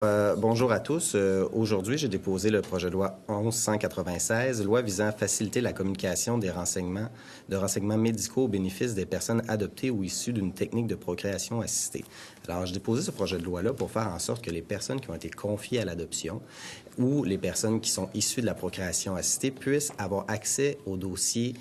Bonjour à tous. Aujourd'hui, j'ai déposé le projet de loi 1196, loi visant à faciliter la communication de renseignements médicaux au bénéfice des personnes adoptées ou issues d'une technique de procréation assistée. Alors, j'ai déposé ce projet de loi-là pour faire en sorte que les personnes qui ont été confiées à l'adoption ou les personnes qui sont issues de la procréation assistée puissent avoir accès au dossier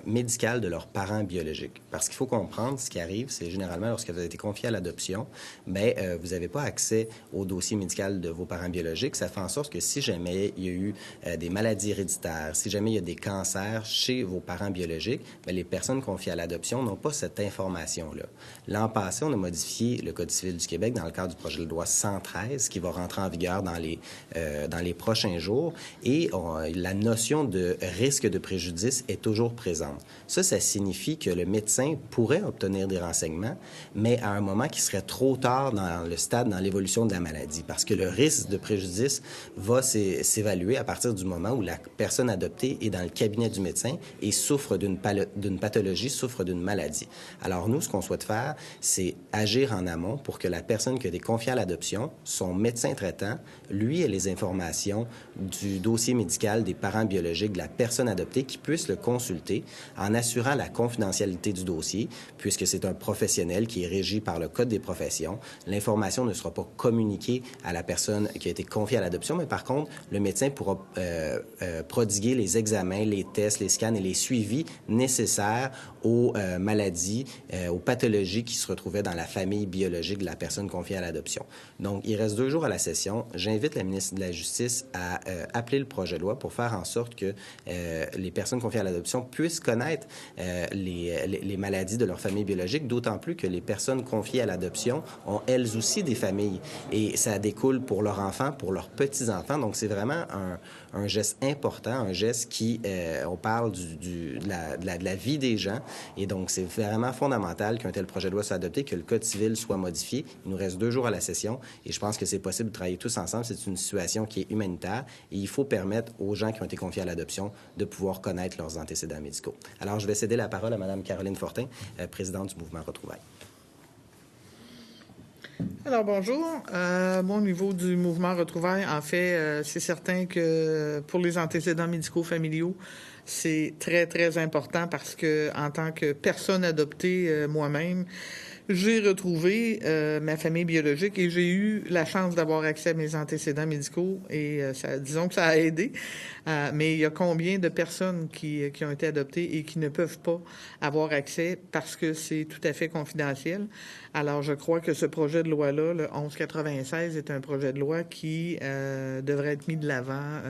médical de leurs parents biologiques. Parce qu'il faut comprendre, ce qui arrive, c'est généralement lorsque vous avez été confié à l'adoption, vous n'avez pas accès au dossier médical de vos parents biologiques. Ça fait en sorte que si jamais il y a eu des maladies héréditaires, si jamais il y a des cancers chez vos parents biologiques, les personnes confiées à l'adoption n'ont pas cette information-là. L'an passé, on a modifié le Code civil du Québec dans le cadre du projet de loi 113 qui va rentrer en vigueur dans les prochains jours et la notion de risque de préjudice est toujours présente. Ça signifie que le médecin pourrait obtenir des renseignements, mais à un moment qui serait trop tard dans le stade, dans l'évolution de la maladie, parce que le risque de préjudice va s'évaluer à partir du moment où la personne adoptée est dans le cabinet du médecin et souffre d'une pathologie, souffre d'une maladie. Alors nous, ce qu'on souhaite faire, c'est agir en amont pour que la personne qui a été confiée à l'adoption, son médecin traitant, lui ait les informations du dossier médical des parents biologiques de la personne adoptée qui puisse le consulter en assurant la confidentialité du dossier, puisque c'est un professionnel qui est régi par le Code des professions. L'information ne sera pas communiquée à la personne qui a été confiée à l'adoption, mais par contre, le médecin pourra prodiguer les examens, les tests, les scans et les suivis nécessaires aux maladies, aux pathologies qui se retrouvaient dans la famille biologique de la personne confiée à l'adoption. Donc, il reste 2 jours à la session. J'invite la ministre de la Justice à appeler le projet de loi pour faire en sorte que les personnes confiées à l'adoption puissent connaître les maladies de leur famille biologique, d'autant plus que les personnes confiées à l'adoption ont elles aussi des familles et ça découle pour leurs enfants, pour leurs petits-enfants. Donc, c'est vraiment un geste important, un geste qui, on parle de la vie des gens et donc c'est vraiment fondamental qu'un tel projet de loi soit adopté, que le Code civil soit modifié. Il nous reste 2 jours à la session et je pense que c'est possible de travailler tous ensemble. C'est une situation qui est humanitaire et il faut permettre aux gens qui ont été confiés à l'adoption de pouvoir connaître leurs antécédents médicaux. Alors, je vais céder la parole à Mme Caroline Fortin, présidente du mouvement Retrouvailles. Alors, bonjour. Au niveau du mouvement Retrouvailles, en fait, c'est certain que pour les antécédents médicaux familiaux, c'est très, très important parce que, en tant que personne adoptée moi-même, j'ai retrouvé ma famille biologique et j'ai eu la chance d'avoir accès à mes antécédents médicaux et disons que ça a aidé. Mais il y a combien de personnes qui ont été adoptées et qui ne peuvent pas avoir accès parce que c'est tout à fait confidentiel. Alors, je crois que ce projet de loi-là, le 1196, est un projet de loi qui devrait être mis de l'avant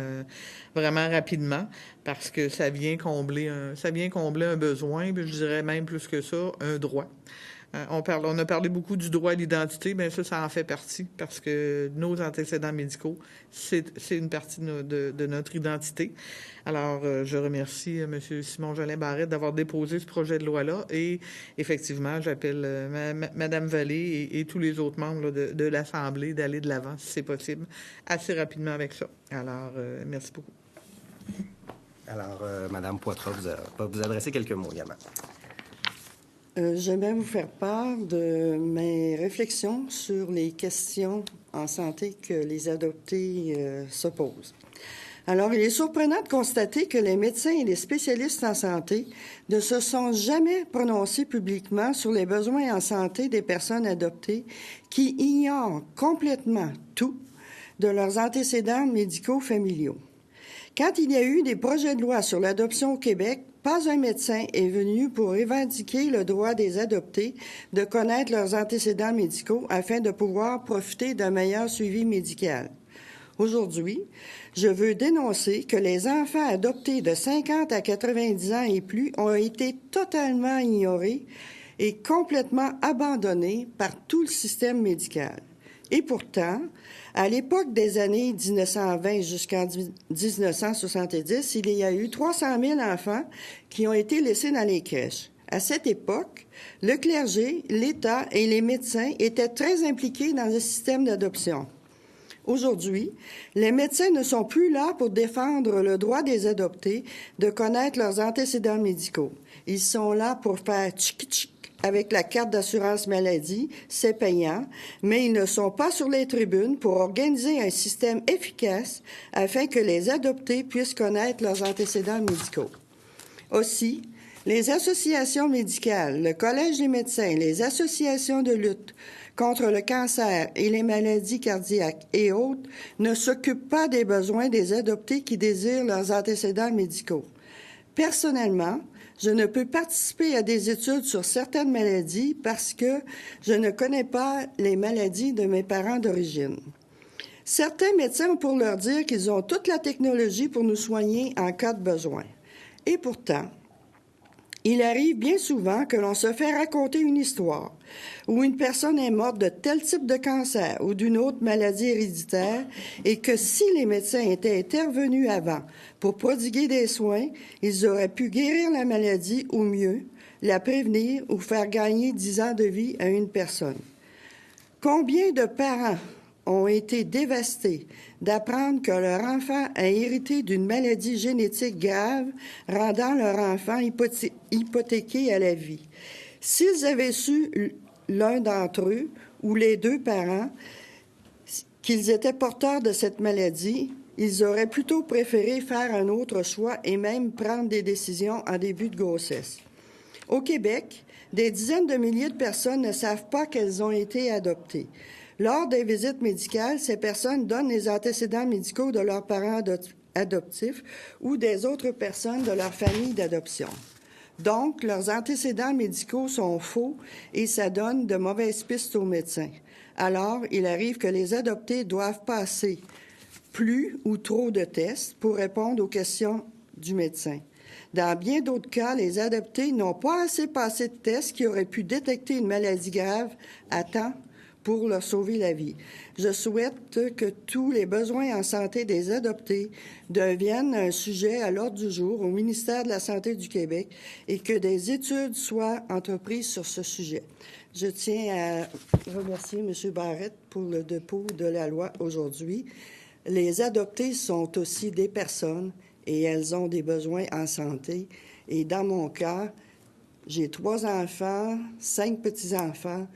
vraiment rapidement parce que ça vient combler un besoin, je dirais même plus que ça, un droit. On a parlé beaucoup du droit à l'identité, bien ça en fait partie, parce que nos antécédents médicaux, c'est une partie de notre identité. Alors, je remercie M. Simon Jolin Barrette d'avoir déposé ce projet de loi-là et effectivement, j'appelle Mme Vallée et tous les autres membres de l'Assemblée d'aller de l'avant, si c'est possible, assez rapidement avec ça. Alors, merci beaucoup. Alors, Mme Poitras va vous adresser quelques mots également. J'aimerais vous faire part de mes réflexions sur les questions en santé que les adoptés se posent. Alors, il est surprenant de constater que les médecins et les spécialistes en santé ne se sont jamais prononcés publiquement sur les besoins en santé des personnes adoptées qui ignorent complètement tout de leurs antécédents médicaux familiaux. Quand il y a eu des projets de loi sur l'adoption au Québec, pas un médecin est venu pour revendiquer le droit des adoptés de connaître leurs antécédents médicaux afin de pouvoir profiter d'un meilleur suivi médical. Aujourd'hui, je veux dénoncer que les enfants adoptés de 50 à 90 ans et plus ont été totalement ignorés et complètement abandonnés par tout le système médical. Et pourtant, à l'époque des années 1920 jusqu'en 1970, il y a eu 300 000 enfants qui ont été laissés dans les crèches. À cette époque, le clergé, l'État et les médecins étaient très impliqués dans le système d'adoption. Aujourd'hui, les médecins ne sont plus là pour défendre le droit des adoptés de connaître leurs antécédents médicaux. Ils sont là pour faire tchic-tchic avec la carte d'assurance maladie, c'est payant, mais ils ne sont pas sur les tribunes pour organiser un système efficace afin que les adoptés puissent connaître leurs antécédents médicaux. Aussi, les associations médicales, le Collège des médecins, les associations de lutte contre le cancer et les maladies cardiaques et autres ne s'occupent pas des besoins des adoptés qui désirent leurs antécédents médicaux. Personnellement, je ne peux participer à des études sur certaines maladies parce que je ne connais pas les maladies de mes parents d'origine. Certains médecins ont pour leur dire qu'ils ont toute la technologie pour nous soigner en cas de besoin. Et pourtant, il arrive bien souvent que l'on se fait raconter une histoire où une personne est morte de tel type de cancer ou d'une autre maladie héréditaire et que si les médecins étaient intervenus avant pour prodiguer des soins, ils auraient pu guérir la maladie ou mieux, la prévenir ou faire gagner 10 ans de vie à une personne. Combien de parents ont été dévastés d'apprendre que leur enfant a hérité d'une maladie génétique grave, rendant leur enfant hypothéqué à la vie. S'ils avaient su, l'un d'entre eux ou les deux parents, qu'ils étaient porteurs de cette maladie, ils auraient plutôt préféré faire un autre choix et même prendre des décisions en début de grossesse. Au Québec, des dizaines de milliers de personnes ne savent pas qu'elles ont été adoptées. Lors des visites médicales, ces personnes donnent les antécédents médicaux de leurs parents adoptifs ou des autres personnes de leur famille d'adoption. Donc, leurs antécédents médicaux sont faux et ça donne de mauvaises pistes aux médecins. Alors, il arrive que les adoptés doivent passer plus ou trop de tests pour répondre aux questions du médecin. Dans bien d'autres cas, les adoptés n'ont pas assez passé de tests qui auraient pu détecter une maladie grave à temps pour leur sauver la vie. Je souhaite que tous les besoins en santé des adoptés deviennent un sujet à l'ordre du jour au ministère de la Santé du Québec et que des études soient entreprises sur ce sujet. Je tiens à remercier M. Barrette pour le dépôt de la loi aujourd'hui. Les adoptés sont aussi des personnes et elles ont des besoins en santé. Et dans mon cas, j'ai 3 enfants, 5 petits-enfants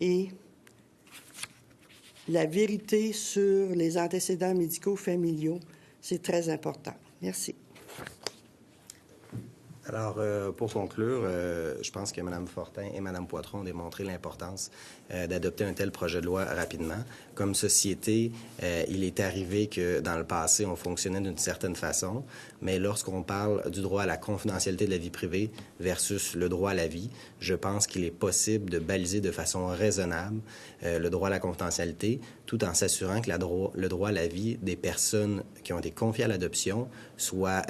et la vérité sur les antécédents médicaux familiaux, c'est très important. Merci. Alors, pour conclure, je pense que Mme Fortin et Mme Poitron ont démontré l'importance d'adopter un tel projet de loi rapidement. Comme société, il est arrivé que dans le passé, on fonctionnait d'une certaine façon, mais lorsqu'on parle du droit à la confidentialité de la vie privée versus le droit à la vie, je pense qu'il est possible de baliser de façon raisonnable le droit à la confidentialité, tout en s'assurant que le droit à la vie des personnes qui ont été confiées à l'adoption soit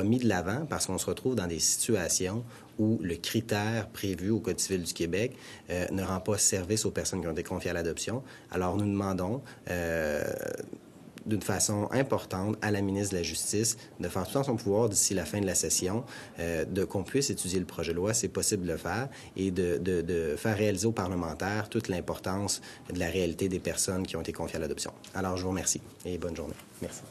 mis de l'avant, parce qu'on se retrouve dans des situations où le critère prévu au Code civil du Québec ne rend pas service aux personnes qui ont été confiées à l'adoption. Alors, nous demandons d'une façon importante à la ministre de la Justice de faire tout en son pouvoir d'ici la fin de la session, qu'on puisse étudier le projet de loi, c'est possible de le faire, et de faire réaliser aux parlementaires toute l'importance de la réalité des personnes qui ont été confiées à l'adoption. Alors, je vous remercie et bonne journée. Merci.